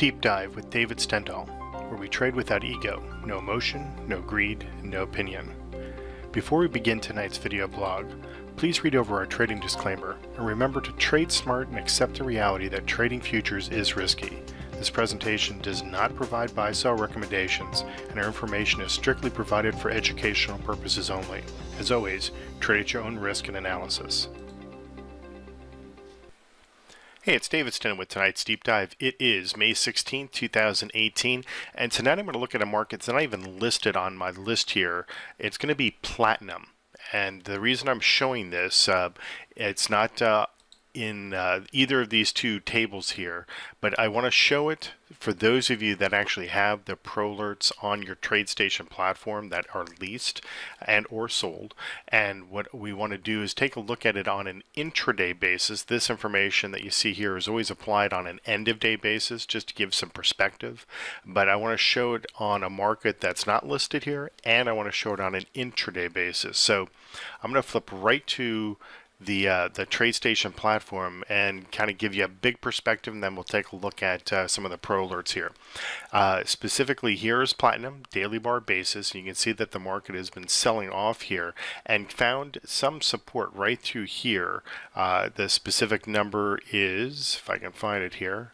Deep Dive with David Stendhal, where we trade without ego, no emotion, no greed, and no opinion. Before we begin tonight's video blog, please read over our trading disclaimer and remember to trade smart and accept the reality that trading futures is risky. This presentation does not provide buy-sell recommendations, and our information is strictly provided for educational purposes only. As always, trade at your own risk and analysis. Hey, it's David Stendhal with tonight's Deep Dive. It is May 16, 2018, and tonight I'm going to look at a market that's not even listed on my list here. It's going to be platinum, and the reason I'm showing this, it's not in either of these two tables here, but I want to show it for those of you that actually have the Pro Alerts on your TradeStation platform that are leased and or sold. And what we want to do is take a look at it on an intraday basis. This information that you see here is always applied on an end of day basis just to give some perspective, but I want to show it on a market that's not listed here, and I want to show it on an intraday basis. So I'm going to flip right to the TradeStation platform and kind of give you a big perspective, and then we'll take a look at some of the Pro Alerts here. Specifically, here is platinum, daily bar basis, and you can see that the market has been selling off here and found some support right through here. The specific number is, if I can find it here,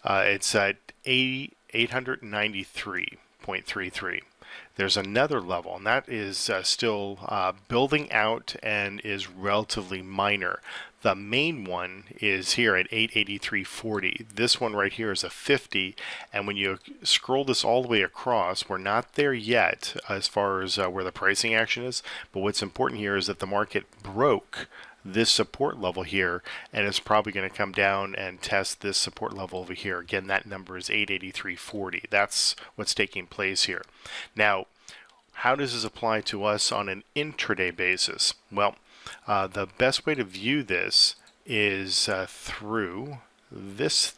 it's at 893.33. There's another level, and that is still building out and is relatively minor. The main one is here at 883.40. This one right here is a 50, and when you scroll this all the way across, we're not there yet as far as where the pricing action is, but what's important here is that the market broke this support level here, and it's probably going to come down and test this support level over here. Again, that number is 883.40. That's what's taking place here. Now, how does this apply to us on an intraday basis? Well, the best way to view this is through this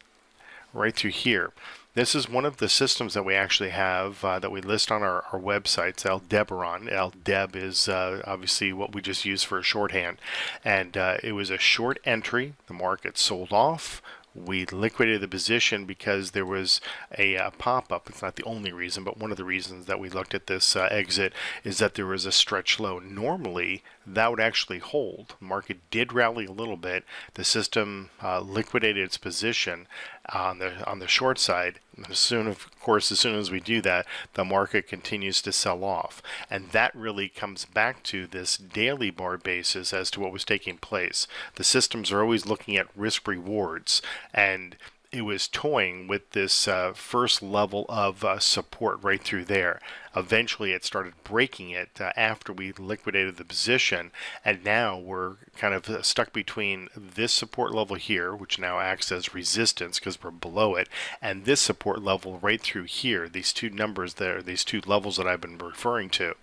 right through here. This is one of the systems that we actually have that we list on our websites, Aldebaran. Aldeb is obviously what we just use for a shorthand. And it was a short entry. The market sold off. We liquidated the position because there was a pop-up. It's not the only reason, but one of the reasons that we looked at this exit is that there was a stretch low. Normally, that would actually hold. The market did rally a little bit. The system liquidated its position on the short side. As soon as we do that, the market continues to sell off, and that really comes back to this daily bar basis as to what was taking place. The systems are always looking at risk rewards, and it was toying with this first level of support right through there. Eventually it started breaking it after we liquidated the position, and now we're kind of stuck between this support level here, which now acts as resistance because we're below it, and this support level right through here, these two numbers there, these two levels that I've been referring to.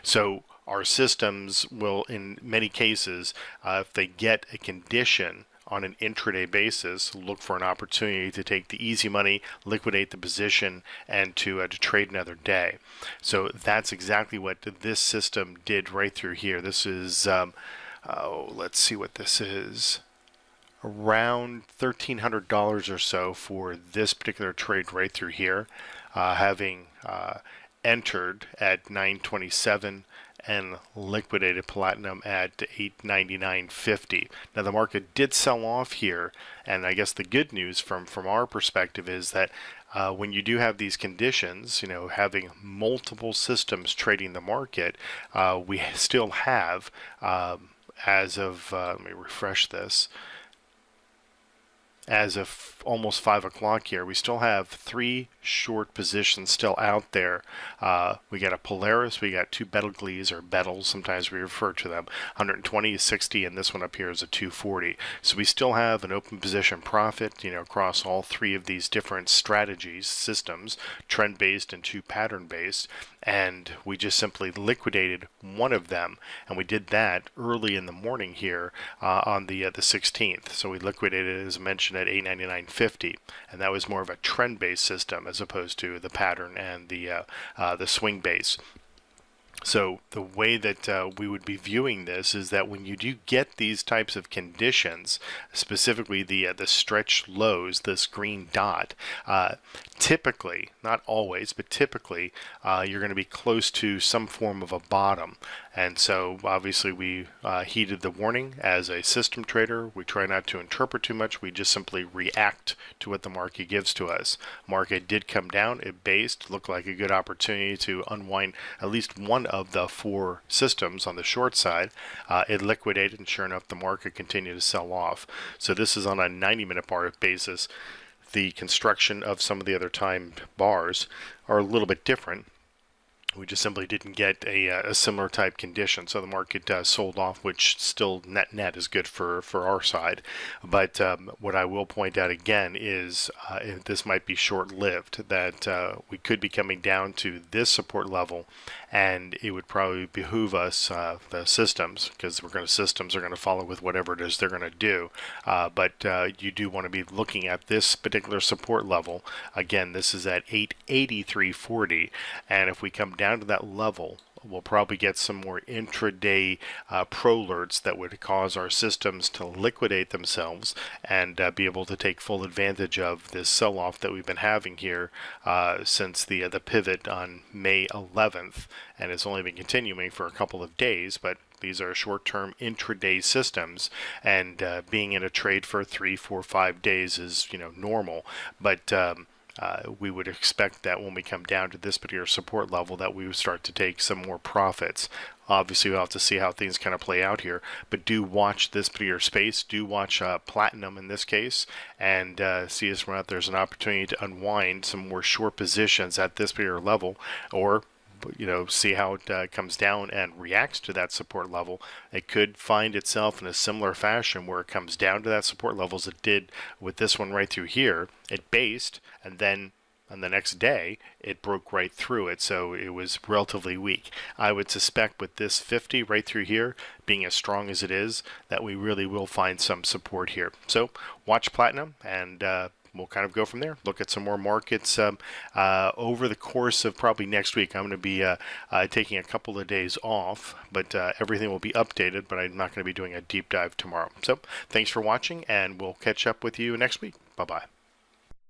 So our systems will, in many cases, if they get a condition on an intraday basis, look for an opportunity to take the easy money, liquidate the position, and to trade another day. So that's exactly what this system did right through here. This is, let's see what this is, around $1,300 or so for this particular trade right through here, having entered at 927 and liquidated platinum at 899.50. Now the market did sell off here, and I guess the good news from our perspective is that when you do have these conditions, you know, having multiple systems trading the market, we still have, as of, let me refresh this, as of almost 5 o'clock here, we still have 3 short positions still out there. We got a Polaris, we got 2 Betelgeuse, or Betels, sometimes we refer to them, 120, 60, and this one up here is a 240. So we still have an open position profit, you know, across all 3 of these different strategies, systems, trend-based and 2 pattern-based, and we just simply liquidated one of them, and we did that early in the morning here on the 16th. So we liquidated, as mentioned, at 899.50, and that was more of a trend-based system as opposed to the pattern and the swing base. So the way that we would be viewing this is that when you do get these types of conditions, specifically the stretch lows, this green dot, typically, not always, but typically, you're going to be close to some form of a bottom. And so obviously we heeded the warning as a system trader. We try not to interpret too much. We just simply react to what the market gives to us. Market did come down. It based, looked like a good opportunity to unwind at least one of the four systems on the short side. It liquidated, and sure enough, the market continued to sell off. So this is on a 90-minute bar basis. The construction of some of the other time bars are a little bit different. We just simply didn't get a similar type condition, so the market sold off, which still net is good for our side. But what I will point out again is this might be short-lived, that we could be coming down to this support level, and it would probably behoove us, the systems, because systems are going to follow with whatever it is they're going to do. But you do want to be looking at this particular support level. Again, this is at 883.40, and if we come down to that level, we'll probably get some more intraday pro-alerts that would cause our systems to liquidate themselves and be able to take full advantage of this sell-off that we've been having here since the pivot on May 11th, and it's only been continuing for a couple of days, but these are short-term intraday systems, and being in a trade for 3, 4, 5 days is normal, but we would expect that when we come down to this particular support level that we would start to take some more profits. Obviously, we'll have to see how things kind of play out here, but do watch this particular space. Do watch platinum in this case, and see as well, there's an opportunity to unwind some more short positions at this particular level, or see how it comes down and reacts to that support level. It could find itself in a similar fashion where it comes down to that support level as it did with this one right through here. It based, and then on the next day it broke right through it, so it was relatively weak. I would suspect with this 50 right through here being as strong as it is, that we really will find some support here. So watch platinum, and we'll kind of go from there. Look at some more markets over the course of probably next week. I'm going to be taking a couple of days off, but everything will be updated, but I'm not going to be doing a deep dive tomorrow. So thanks for watching, and we'll catch up with you next week. Bye-bye.